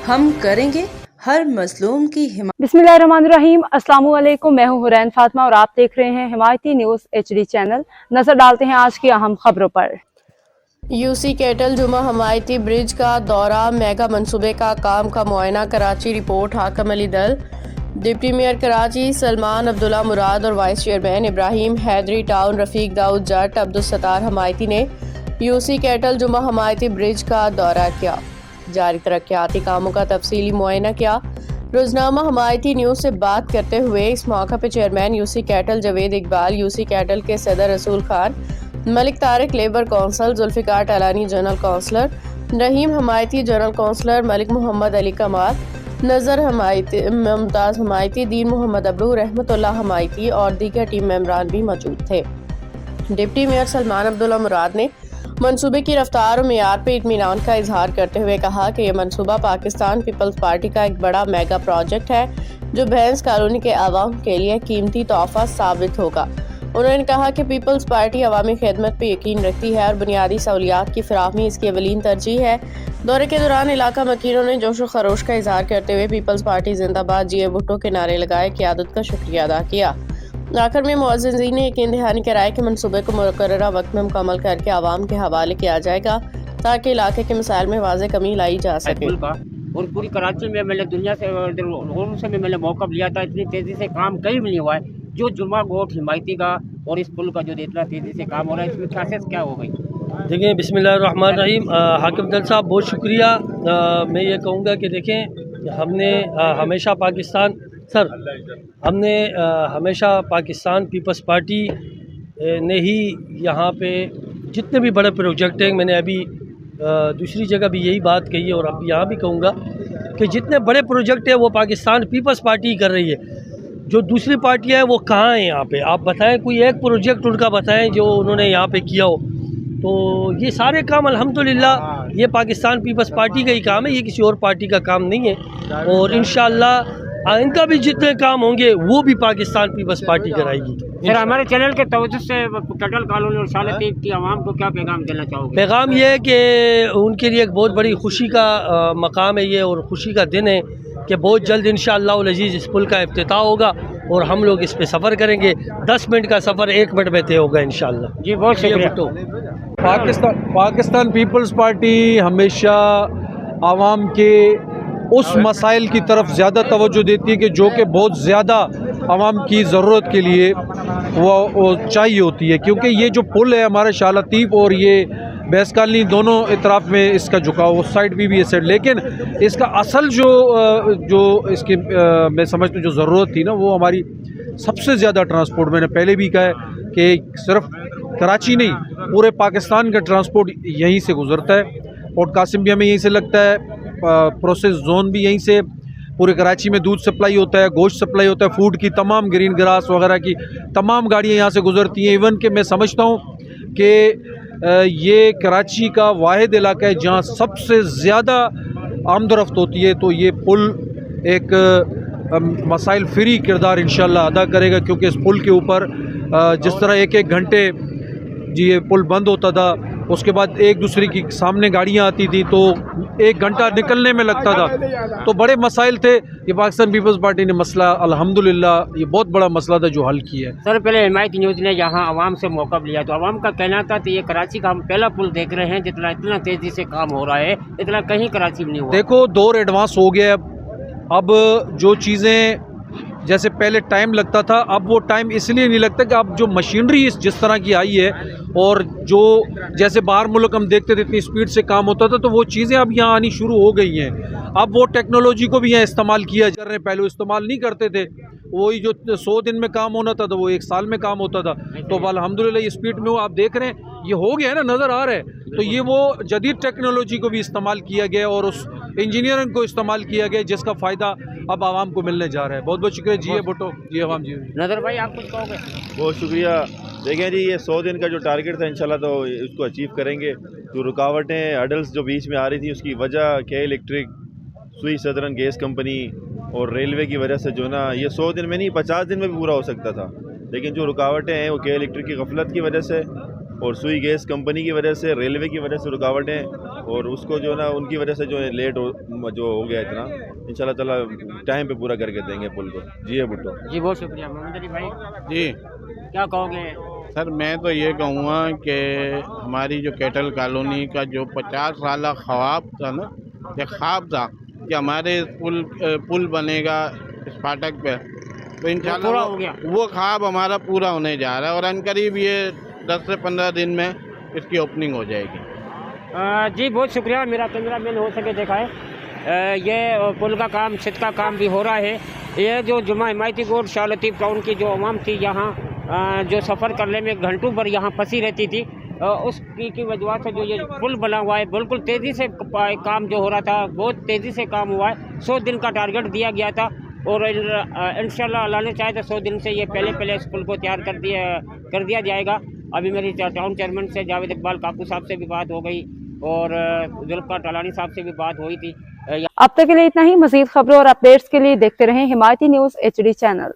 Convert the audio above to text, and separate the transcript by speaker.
Speaker 1: हम करेंगे हर मजलूम की हिमायत।
Speaker 2: बिस्मिल्लाहिर्रहमानिर्रहीम। अस्सलाम वालेकुम। मैं हूं हुरैन फातिमा और आप देख रहे हैं हिमायती न्यूज HD चैनल। नजर डालते हैं आज की अहम खबरों पर।
Speaker 3: यूसी कैटल जुमा हमायती ब्रिज का दौरा, मेगा मंसूबे का काम का मुआयना, Karachi report Hakam Ali Dal. Deputy mayor Karachi Salman Abdullah Murad और vice chairman Ibrahim Haidri town Rafiq Daud Jat Abdul Sattar Hamayati ने यूसी कैटल जुमा हमायती ब्रिज का दौरा किया, जारी तरक्याती कामों का तफसीली मुआयना किया। रोजनामा हमायती न्यूज़ से बात करते हुए इस मौका पर चेयरमैन यूसी कैटल जवेद इकबाल, यूसी कैटल के सदर Rasool Khan, Malik Tariq labour councillor, Zulfiqar Talani general councillor, Rahim Hamayati general councillor, Malik Mohammad Ali Kamal, Nazar हमायती, Mumtaz हमायती, दीन मोहम्मद अबरू, रहमतुल्लाह हमायती और दीगर टीम मेंबरान भी मौजूद थे। डिप्टी मेयर सलमान अब्दुल्ला मुराद ने मंसूबे की रफ्तार और मेयार पर इत्मीनान का इजहार करते हुए कहा कि यह मंसूबा पाकिस्तान पीपल्स पार्टी का एक बड़ा मेगा प्रोजेक्ट है जो भैंस कॉलोनी के आवाम के लिए कीमती तोहफा साबित होगा। उन्होंने कहा कि पीपल्स पार्टी अवामी खिदमत पर यकीन रखती है और बुनियादी सहूलियात की फराहमी इसकी अवलीन तरजीह है। दौरे के दौरान इलाका मकीनों ने जोश व खरोश का इजहार करते हुए पीपल्स पार्टी जिंदाबाद जीए भुट्टो के नारे लगाए, क़यादत का शुक्रिया अदा किया। आखिर में मुअज़्ज़िज़ीन ने यकीन दहानी कराया कि मनसूबे को मुकर्ररा वक्त में मुकम्मल करके आवाम के हवाले किया जाएगा ताकि इलाके के मसाइल में वाज़े कमी लाई जा सके।
Speaker 4: और पूरी कराची में मैंने दुनिया से और से भी मैंने मौका लिया था, इतनी तेज़ी से काम कहीं भी नहीं हुआ है जो जुमा गोट हिमायती का और इस पुल का जो इतना तेज़ी से काम हो रहा है, इसमें खासियत क्या हो गई?
Speaker 5: देखिए, बिस्मिल्लाहिर्रहमानिर्रहीम। हाकिम दल साहब बहुत शुक्रिया। मैं ये कहूँगा कि देखें, हमने हमेशा पाकिस्तान पीपल्स पार्टी ने ही यहाँ पे जितने भी बड़े प्रोजेक्ट हैं, मैंने अभी दूसरी जगह भी यही बात कही है और अब यहाँ भी कहूँगा कि जितने बड़े प्रोजेक्ट हैं वो पाकिस्तान पीपल्स पार्टी कर रही है। जो दूसरी पार्टियाँ हैं वो कहाँ हैं यहाँ पे? आप बताएं, कोई एक प्रोजेक्ट उनका बताएं जो उन्होंने यहाँ पे किया हो। तो ये सारे काम अल्हम्दुलिल्लाह ये पाकिस्तान पीपल्स पार्टी का ही काम है, ये किसी और पार्टी का काम नहीं है। और इंशाअल्लाह इनका भी जितने काम होंगे वो भी पाकिस्तान पीपल्स पार्टी कराएगी।
Speaker 4: सर, हमारे चैनल के तवज्जुह से कैटल कॉलोनी और सालतीब की आवाम को क्या पैगाम देना चाहोगे?
Speaker 5: पैगाम ये है कि उनके लिए एक बहुत बड़ी खुशी का मकाम है ये और खुशी का दिन है कि बहुत जल्द इंशाअल्लाह अज़ीज़ इस पुल का इफ्तिताह होगा और हम लोग इस पे सफ़र करेंगे। 10 मिनट का सफ़र 1 मिनट में तय होगा इंशाअल्लाह।
Speaker 4: जी, बहुत शुक्रिया।
Speaker 6: पाकिस्तान पीपल्स पार्टी हमेशा आवाम के उस मसाइल की तरफ ज़्यादा तवज्जो देती है कि जो कि बहुत ज़्यादा आवाम की ज़रूरत के लिए वो चाहिए होती है, क्योंकि ये जो पुल है हमारे शाह लतीफ़ और ये भैंस कॉलोनी दोनों इतराफ़ में इसका झुकाव, उस साइड भी है साइड, लेकिन इसका असल जो इसकी मैं समझता हूँ जो ज़रूरत थी ना, वो हमारी सबसे ज़्यादा ट्रांसपोर्ट, मैंने पहले भी कहा है कि सिर्फ कराची नहीं पूरे पाकिस्तान का ट्रांसपोर्ट यहीं से गुज़रता है। पोर्ट कासिम भी हमें यहीं से लगता है, प्रोसेस जोन भी यहीं से, पूरे कराची में दूध सप्लाई होता है, गोश्त सप्लाई होता है, फूड की तमाम ग्रीन ग्रास वगैरह की तमाम गाड़ियाँ यहाँ से गुज़रती हैं। इवन कि मैं समझता हूँ कि ये कराची का वाहिद इलाका है जहाँ सबसे ज़्यादा आमदरफ्त होती है, तो ये पुल एक मसाइल फ्री किरदार इंशाल्लाह अदा करेगा, क्योंकि इस पुल के ऊपर जिस तरह एक घंटे जी ये पुल बंद होता था, उसके बाद एक दूसरे की सामने गाड़ियाँ आती थी तो 1 घंटा निकलने में लगता था, तो बड़े मसाइल थे। ये पाकिस्तान पीपल्स पार्टी ने मसला अल्हम्दुलिल्लाह ये बहुत बड़ा मसला था जो हल किया है।
Speaker 4: सर, पहले हिमायती न्यूज़ ने यहाँ आवाम से मौका लिया तो आवाम का कहना था कि ये कराची का हम पहला पुल देख रहे हैं, जितना इतना तेज़ी से काम हो रहा है इतना कहीं कराची में नहीं हुआ।
Speaker 6: देखो, दौर एडवांस हो गया। अब जो चीज़ें जैसे पहले टाइम लगता था, अब वो टाइम इसलिए नहीं लगता कि अब जो मशीनरी जिस तरह की आई है और जो जैसे बाहर मुल्क हम देखते थे इतनी स्पीड से काम होता था, तो वो चीज़ें अब यहाँ आनी शुरू हो गई हैं। अब वो टेक्नोलॉजी को भी यहाँ इस्तेमाल किया जा रहा है, पहले इस्तेमाल नहीं करते थे। वही जो 100 दिन में काम होना था तो वो 1 साल में काम होता था। तो अल्हम्दुलिल्लाह ये स्पीड में वो आप देख रहे हैं, ये हो गया है ना, नज़र आ रहा है। तो ये वो जदीद टेक्नोलॉजी को भी इस्तेमाल किया गया और उस इंजीनियरिंग को इस्तेमाल किया गया जिसका फ़ायदा अब आवाम को मिलने जा रहा है। बहुत बहुत शुक्रिया जी भुट्टो जी। आवाम जी,
Speaker 4: नज़र भाई, आप कुछ कहोगे?
Speaker 7: बहुत शुक्रिया। देखें जी, ये 100 दिन का जो टारगेट था इंशाल्लाह तो उसको अचीव करेंगे। जो रुकावटें हर्डल्स जो बीच में आ रही थी उसकी वजह के इलेक्ट्रिक, सुई सदरन गैस कंपनी और रेलवे की वजह से जो ना ये 100 दिन में नहीं 50 दिन में भी पूरा हो सकता था, लेकिन जो रुकावटें हैं वो के इलेक्ट्रिक की गफलत की वजह से और सुई गैस कंपनी की वजह से, रेलवे की वजह से रुकावटें, और उसको जो ना उनकी वजह से जो है लेट जो हो गया इतना, इंशाल्लाह ताला टाइम पे पूरा करके देंगे पुल को। जी है भुट्टो
Speaker 4: जी, बहुत शुक्रिया। मोहम्मद अली भाई,
Speaker 8: जी
Speaker 4: क्या कहोगे?
Speaker 8: सर, मैं तो ये कहूँगा कि हमारी जो कैटल कॉलोनी का जो 50 साल ख्वाब था ना, ये ख्वाब था कि हमारे पुल बनेगा फाटक पे, तो इंशाल्लाह
Speaker 4: पूरा हो गया।
Speaker 8: वो ख्वाब हमारा पूरा होने जा रहा है और अनकरीब ये 10 से 15 दिन में इसकी ओपनिंग हो जाएगी।
Speaker 4: जी, बहुत शुक्रिया। मेरा कैमरा मैन हो सके दिखाए। ये पुल का काम, छत का काम भी हो रहा है। ये जो जुमा हिमायती कोट शाह लतीफ़ टाउन की जो आवाम थी यहाँ, जो सफ़र करने में घंटों पर यहाँ फंसी रहती थी, उसकी की वजह से जो ये पुल बना हुआ है, बिल्कुल तेज़ी से काम जो हो रहा था, बहुत तेज़ी से काम हुआ है। 100 दिन का टारगेट दिया गया था और इंशाल्लाह अल्लाह ने चाहे तो 100 दिन से ये पहले इस पुल को तैयार कर दिया जाएगा। अभी मेरी टाउन चेयरमैन से जावेद इकबाल काकू साहब से भी बात हो गई और जुल्फ़िकार टलानी साहब से भी बात हुई थी।
Speaker 2: अब तक के लिए इतना ही। मज़ीद खबरों और अपडेट्स के लिए देखते रहें हिमायती न्यूज़ HD चैनल।